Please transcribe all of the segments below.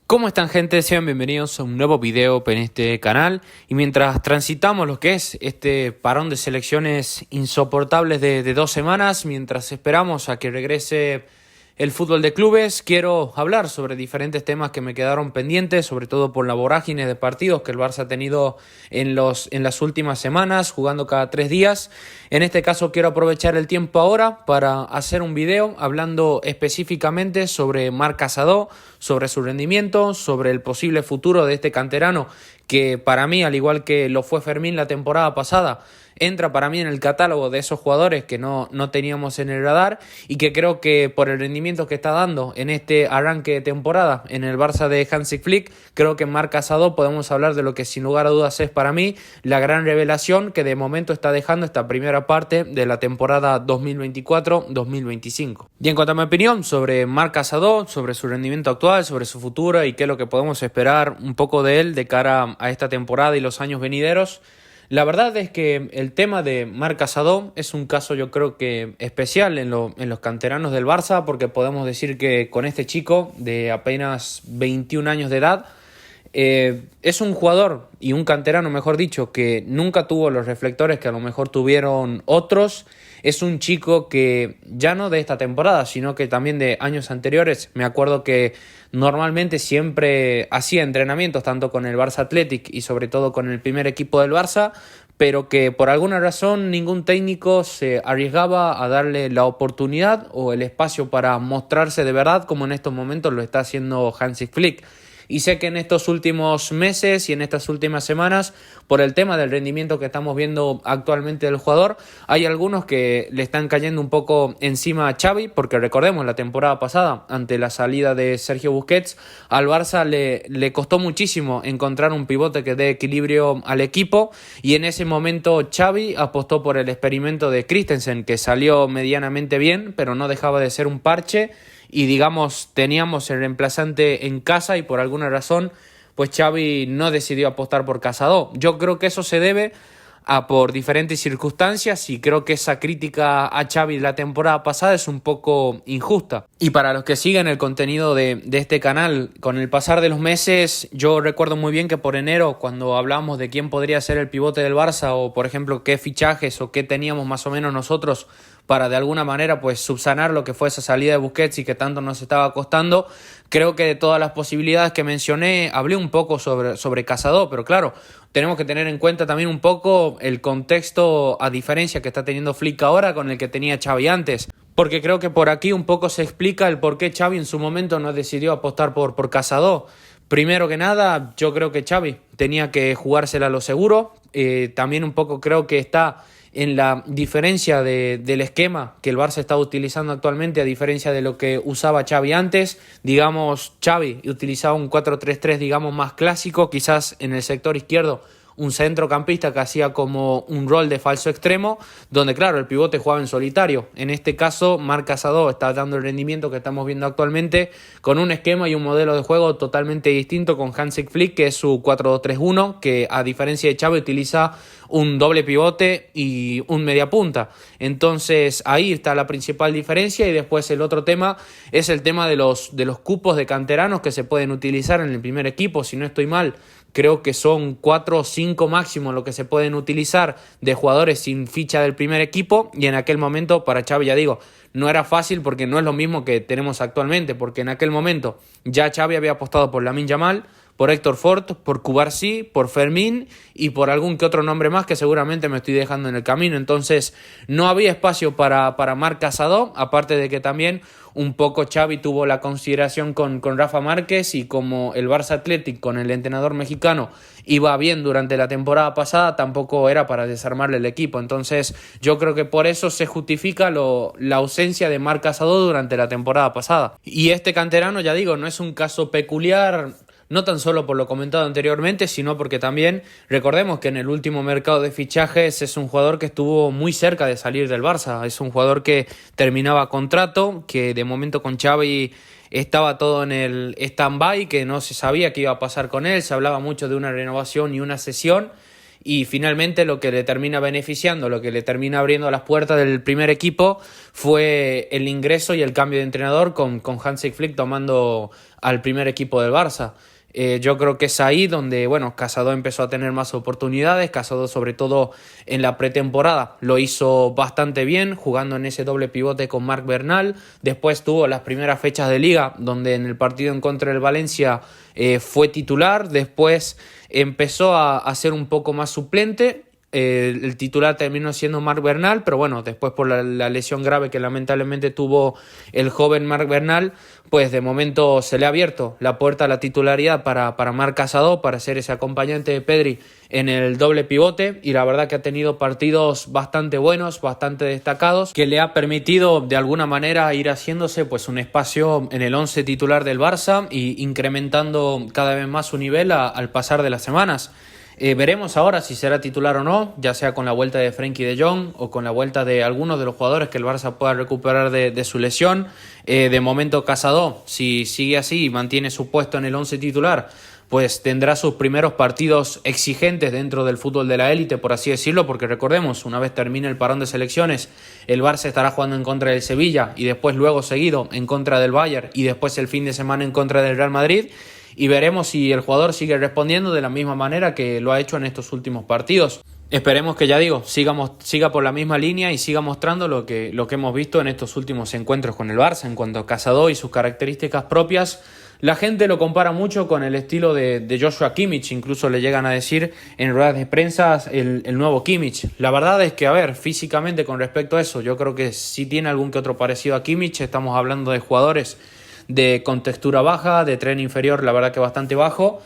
¿Cómo están, gente? Sean bienvenidos a un nuevo video en este canal. Y mientras transitamos lo que es este parón de selecciones insoportables de 2 semanas, mientras esperamos a que regrese el fútbol de clubes, quiero hablar sobre diferentes temas que me quedaron pendientes, sobre todo por la vorágine de partidos que el Barça ha tenido en las últimas semanas, jugando cada 3 días. En este caso quiero aprovechar el tiempo ahora para hacer un video hablando específicamente sobre Marc Casado, sobre su rendimiento, sobre el posible futuro de este canterano que para mí, al igual que lo fue Fermín la temporada pasada, entra para mí en el catálogo de esos jugadores que no teníamos en el radar y que creo que por el rendimiento que está dando en este arranque de temporada en el Barça de Hansi Flick, creo que en Marc Casado podemos hablar de lo que sin lugar a dudas es para mí la gran revelación que de momento está dejando esta primera parte de la temporada 2024-2025. Y en cuanto a mi opinión sobre Marc Casado, sobre su rendimiento actual, sobre su futuro y qué es lo que podemos esperar un poco de él de cara a esta temporada y los años venideros, la verdad es que el tema de Marc Casado es un caso, yo creo que especial en los canteranos del Barça, porque podemos decir que con este chico de apenas 21 años de edad es un jugador y un canterano, mejor dicho, que nunca tuvo los reflectores que a lo mejor tuvieron otros. Es un chico que ya no de esta temporada, sino que también de años anteriores. Me acuerdo que normalmente siempre hacía entrenamientos tanto con el Barça Athletic y sobre todo con el primer equipo del Barça, pero que por alguna razón ningún técnico se arriesgaba a darle la oportunidad o el espacio para mostrarse de verdad como en estos momentos lo está haciendo Hansi Flick. Y sé que en estos últimos meses y en estas últimas semanas, por el tema del rendimiento que estamos viendo actualmente del jugador, hay algunos que le están cayendo un poco encima a Xavi, porque recordemos la temporada pasada, ante la salida de Sergio Busquets, al Barça le costó muchísimo encontrar un pivote que dé equilibrio al equipo, y en ese momento Xavi apostó por el experimento de Christensen, que salió medianamente bien, pero no dejaba de ser un parche. Y digamos, teníamos el reemplazante en casa y por alguna razón, pues Xavi no decidió apostar por Casado. Yo creo que eso se debe a por diferentes circunstancias y creo que esa crítica a Xavi la temporada pasada es un poco injusta. Y para los que siguen el contenido de este canal, con el pasar de los meses, yo recuerdo muy bien que por enero, cuando hablábamos de quién podría ser el pivote del Barça o por ejemplo qué fichajes o qué teníamos más o menos nosotros para de alguna manera pues subsanar lo que fue esa salida de Busquets y que tanto nos estaba costando, creo que de todas las posibilidades que mencioné hablé un poco sobre Casado, pero claro, tenemos que tener en cuenta también un poco el contexto a diferencia que está teniendo Flick ahora con el que tenía Xavi antes, porque creo que por aquí un poco se explica el por qué Xavi en su momento no decidió apostar por Casado. Primero que nada, yo creo que Xavi tenía que jugársela a lo seguro, también un poco creo que está en la diferencia del esquema que el Barça está utilizando actualmente a diferencia de lo que usaba Xavi antes. Digamos, Xavi utilizaba un 4-3-3 digamos más clásico, quizás en el sector izquierdo un centrocampista que hacía como un rol de falso extremo, donde claro, el pivote jugaba en solitario. En este caso, Marc Casado está dando el rendimiento que estamos viendo actualmente con un esquema y un modelo de juego totalmente distinto con Hansi Flick, que es su 4-2-3-1, que a diferencia de Xavi utiliza un doble pivote y un mediapunta. Entonces ahí está la principal diferencia. Y después el otro tema es el tema de los cupos de canteranos que se pueden utilizar en el primer equipo. Si no estoy mal, creo que son 4 o 5 máximo lo que se pueden utilizar de jugadores sin ficha del primer equipo, y en aquel momento para Xavi, ya digo, no era fácil porque no es lo mismo que tenemos actualmente, porque en aquel momento ya Xavi había apostado por Lamine Yamal, por Héctor Fort, por Cubarsí, por Fermín y por algún que otro nombre más que seguramente me estoy dejando en el camino. Entonces no había espacio para Marc Casado, aparte de que también un poco Xavi tuvo la consideración con Rafa Márquez, y como el Barça Athletic con el entrenador mexicano iba bien durante la temporada pasada, tampoco era para desarmarle el equipo. Entonces yo creo que por eso se justifica la ausencia de Marc Casado durante la temporada pasada. Y este canterano, ya digo, no es un caso peculiar, no tan solo por lo comentado anteriormente, sino porque también recordemos que en el último mercado de fichajes es un jugador que estuvo muy cerca de salir del Barça. Es un jugador que terminaba contrato, que de momento con Xavi estaba todo en el stand-by, que no se sabía qué iba a pasar con él. Se hablaba mucho de una renovación y una cesión, y finalmente lo que le termina beneficiando, lo que le termina abriendo las puertas del primer equipo fue el ingreso y el cambio de entrenador con Hansi Flick tomando al primer equipo del Barça. Yo creo que es ahí donde, bueno, Casado empezó a tener más oportunidades. Casado, sobre todo en la pretemporada, lo hizo bastante bien, jugando en ese doble pivote con Marc Bernal. Después tuvo las primeras fechas de Liga, donde en el partido en contra del Valencia fue titular. Después empezó a ser un poco más suplente. El titular terminó siendo Marc Bernal, pero bueno, después por la lesión grave que lamentablemente tuvo el joven Marc Bernal, pues de momento se le ha abierto la puerta a la titularidad para Marc Casado, para ser ese acompañante de Pedri en el doble pivote, y la verdad que ha tenido partidos bastante buenos, bastante destacados, que le ha permitido de alguna manera ir haciéndose pues un espacio en el 11 titular del Barça y incrementando cada vez más su nivel al pasar de las semanas. Veremos ahora si será titular o no, ya sea con la vuelta de Frenkie de Jong o con la vuelta de algunos de los jugadores que el Barça pueda recuperar de su lesión. De momento Casado, si sigue así y mantiene su puesto en el 11 titular, pues tendrá sus primeros partidos exigentes dentro del fútbol de la élite, por así decirlo, porque recordemos, una vez termine el parón de selecciones, el Barça estará jugando en contra del Sevilla y después luego seguido en contra del Bayern y después el fin de semana en contra del Real Madrid. Y veremos si el jugador sigue respondiendo de la misma manera que lo ha hecho en estos últimos partidos. Esperemos que, ya digo, siga por la misma línea y siga mostrando lo que hemos visto en estos últimos encuentros con el Barça. En cuanto a Casado y sus características propias, la gente lo compara mucho con el estilo de Joshua Kimmich. Incluso le llegan a decir en ruedas de prensa el nuevo Kimmich. La verdad es que, a ver, físicamente con respecto a eso, yo creo que sí tiene algún que otro parecido a Kimmich. Estamos hablando de jugadores de contextura baja, de tren inferior la verdad que bastante bajo,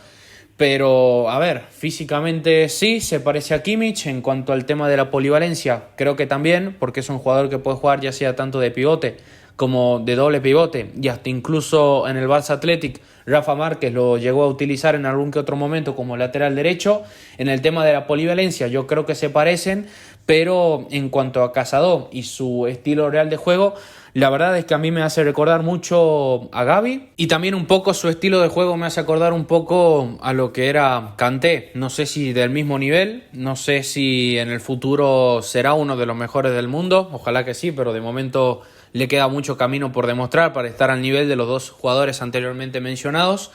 pero a ver, físicamente sí se parece a Kimmich. En cuanto al tema de la polivalencia, creo que también, porque es un jugador que puede jugar ya sea tanto de pivote como de doble pivote, y hasta incluso en el Barça Athletic Rafa Márquez lo llegó a utilizar en algún que otro momento como lateral derecho. En el tema de la polivalencia yo creo que se parecen, pero en cuanto a Casado y su estilo real de juego, la verdad es que a mí me hace recordar mucho a Gavi, y también un poco su estilo de juego me hace acordar un poco a lo que era Kanté. No sé si del mismo nivel, no sé si en el futuro será uno de los mejores del mundo, ojalá que sí, pero de momento le queda mucho camino por demostrar para estar al nivel de los dos jugadores anteriormente mencionados.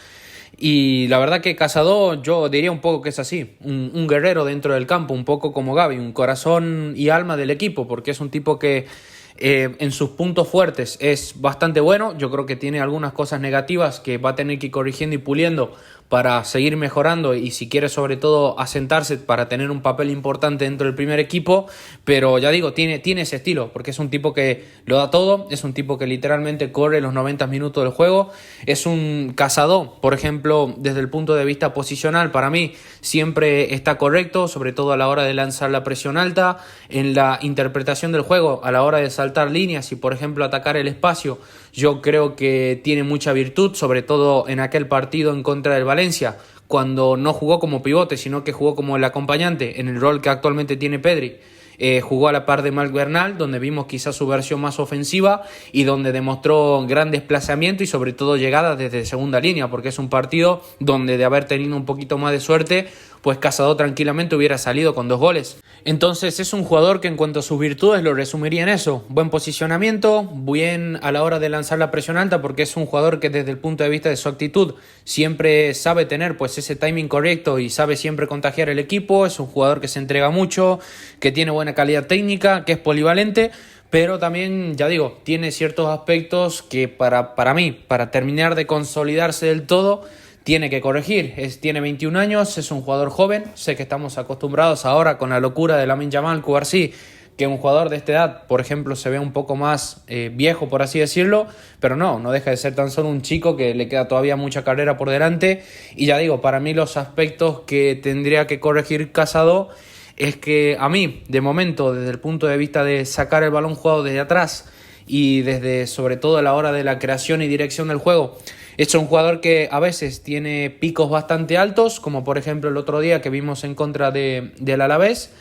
Y la verdad que Casado yo diría un poco que es así, un guerrero dentro del campo, un poco como Gavi, un corazón y alma del equipo, porque es un tipo que en sus puntos fuertes es bastante bueno. Yo creo que tiene algunas cosas negativas que va a tener que ir corrigiendo y puliendo para seguir mejorando, y si quiere sobre todo asentarse para tener un papel importante dentro del primer equipo. Pero ya digo, tiene ese estilo, porque es un tipo que lo da todo, es un tipo que literalmente corre los 90 minutos del juego, es un cazador. Por ejemplo, desde el punto de vista posicional, para mí siempre está correcto, sobre todo a la hora de lanzar la presión alta, en la interpretación del juego, a la hora de saltar líneas y por ejemplo atacar el espacio. Yo creo que tiene mucha virtud, sobre todo en aquel partido en contra del Valencia, cuando no jugó como pivote, sino que jugó como el acompañante en el rol que actualmente tiene Pedri. Jugó a la par de Marc Bernal, donde vimos quizás su versión más ofensiva y donde demostró gran desplazamiento y sobre todo llegada desde segunda línea, porque es un partido donde, de haber tenido un poquito más de suerte, pues Casado tranquilamente hubiera salido con 2 goles. Entonces es un jugador que en cuanto a sus virtudes lo resumiría en eso: buen posicionamiento, bien a la hora de lanzar la presión alta, porque es un jugador que desde el punto de vista de su actitud siempre sabe tener pues ese timing correcto y sabe siempre contagiar el equipo. Es un jugador que se entrega mucho, que tiene buena calidad técnica, que es polivalente, pero también, ya digo, tiene ciertos aspectos que para mí, para terminar de consolidarse del todo, tiene que corregir. Tiene 21 años, es un jugador joven. Sé que estamos acostumbrados ahora con la locura de Lamine Yamal, Cubarsí, que un jugador de esta edad, por ejemplo, se ve un poco más viejo, por así decirlo, pero no deja de ser tan solo un chico que le queda todavía mucha carrera por delante. Y ya digo, para mí los aspectos que tendría que corregir Casado es que a mí, de momento, desde el punto de vista de sacar el balón jugado desde atrás y desde, sobre todo, a la hora de la creación y dirección del juego, es un jugador que a veces tiene picos bastante altos, como por ejemplo el otro día que vimos en contra del Alavés,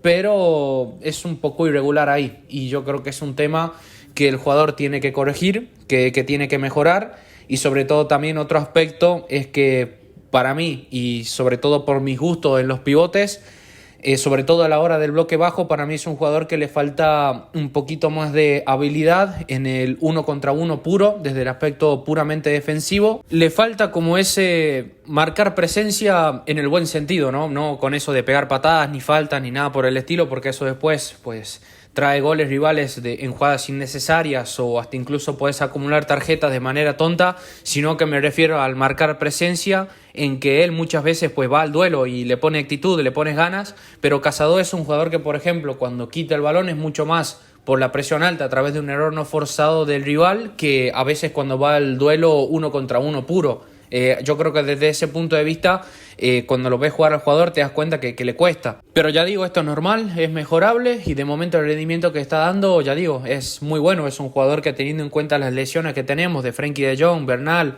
pero es un poco irregular ahí, y yo creo que es un tema que el jugador tiene que corregir, que tiene que mejorar. Y sobre todo también otro aspecto es que para mí, y sobre todo por mis gustos en los pivotes, sobre todo a la hora del bloque bajo. Para mí es un jugador que le falta un poquito más de habilidad en el 1 contra 1 puro, desde el aspecto puramente defensivo. Le falta como ese marcar presencia en el buen sentido, no con eso de pegar patadas, ni faltas, ni nada por el estilo, porque eso después pues trae goles rivales en jugadas innecesarias, o hasta incluso puedes acumular tarjetas de manera tonta, sino que me refiero al marcar presencia, en que él muchas veces pues va al duelo y le pone actitud, le pone ganas, pero Casado es un jugador que, por ejemplo, cuando quita el balón es mucho más por la presión alta a través de un error no forzado del rival, que a veces cuando va al duelo 1 contra 1 puro. Yo creo que desde ese punto de vista, cuando lo ves jugar al jugador te das cuenta que le cuesta. Pero ya digo, esto es normal, es mejorable, y de momento el rendimiento que está dando, ya digo, es muy bueno. Es un jugador que, teniendo en cuenta las lesiones que tenemos de Frenkie de Jong, Bernal,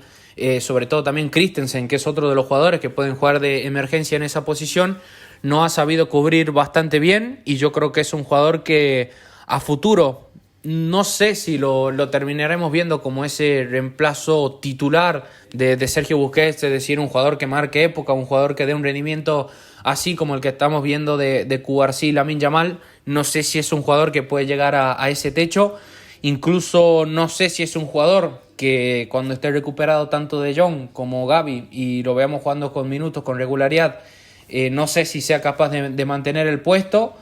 sobre todo también Christensen, que es otro de los jugadores que pueden jugar de emergencia en esa posición, no ha sabido cubrir bastante bien, y yo creo que es un jugador que a futuro, no sé si lo terminaremos viendo como ese reemplazo titular de Sergio Busquets, es decir, un jugador que marque época, un jugador que dé un rendimiento así como el que estamos viendo de Cubarsí y Lamine Yamal. No sé si es un jugador que puede llegar a ese techo. Incluso no sé si es un jugador que, cuando esté recuperado tanto de Jong como Gavi y lo veamos jugando con minutos, con regularidad, no sé si sea capaz de mantener el puesto.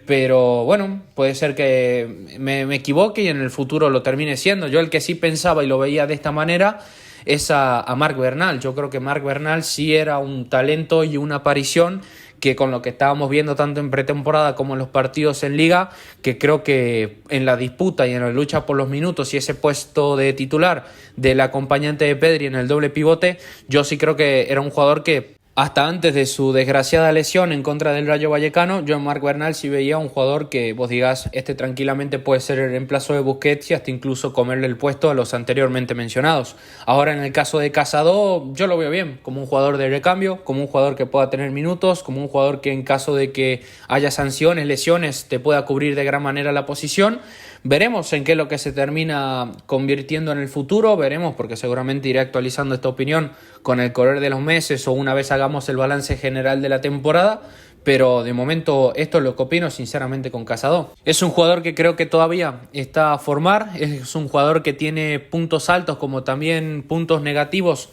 Pero bueno, puede ser que me equivoque y en el futuro lo termine siendo. Yo el que sí pensaba y lo veía de esta manera es a Marc Bernal. Yo creo que Marc Bernal sí era un talento y una aparición que, con lo que estábamos viendo tanto en pretemporada como en los partidos en Liga, que creo que en la disputa y en la lucha por los minutos y ese puesto de titular del acompañante de Pedri en el doble pivote, yo sí creo que era un jugador que, hasta antes de su desgraciada lesión en contra del Rayo Vallecano, yo en Marc Bernal sí veía un jugador que vos digas, este tranquilamente puede ser el reemplazo de Busquets, y hasta incluso comerle el puesto a los anteriormente mencionados. Ahora, en el caso de Casado, yo lo veo bien, como un jugador de recambio, como un jugador que pueda tener minutos, como un jugador que, en caso de que haya sanciones, lesiones, te pueda cubrir de gran manera la posición. Veremos en qué es lo que se termina convirtiendo en el futuro, veremos, porque seguramente iré actualizando esta opinión con el correr de los meses o una vez hagamos el balance general de la temporada. Pero de momento esto es lo que opino sinceramente con Casado. Es un jugador que creo que todavía está a formar, es un jugador que tiene puntos altos como también puntos negativos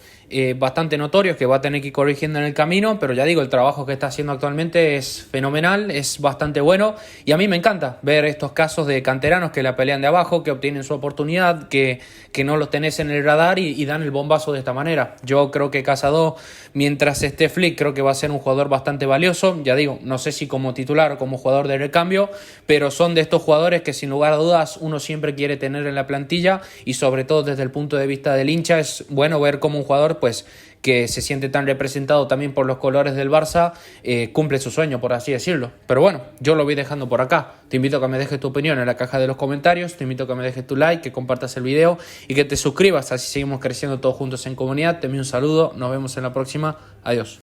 bastante notorios, que va a tener que ir corrigiendo en el camino, pero ya digo, el trabajo que está haciendo actualmente es fenomenal, es bastante bueno, y a mí me encanta ver estos casos de canteranos que la pelean de abajo, que obtienen su oportunidad, que no los tenés en el radar y dan el bombazo de esta manera. Yo creo que Casado, mientras esté Flick, creo que va a ser un jugador bastante valioso. Ya digo, no sé si como titular o como jugador de recambio, pero son de estos jugadores que sin lugar a dudas uno siempre quiere tener en la plantilla, y sobre todo desde el punto de vista del hincha es bueno ver cómo un jugador pues que se siente tan representado también por los colores del Barça cumple su sueño, por así decirlo. Pero bueno, yo lo voy dejando por acá. Te invito a que me dejes tu opinión en la caja de los comentarios, te invito a que me dejes tu like, que compartas el video y que te suscribas, así seguimos creciendo todos juntos en comunidad. Te envío un saludo, nos vemos en la próxima, adiós.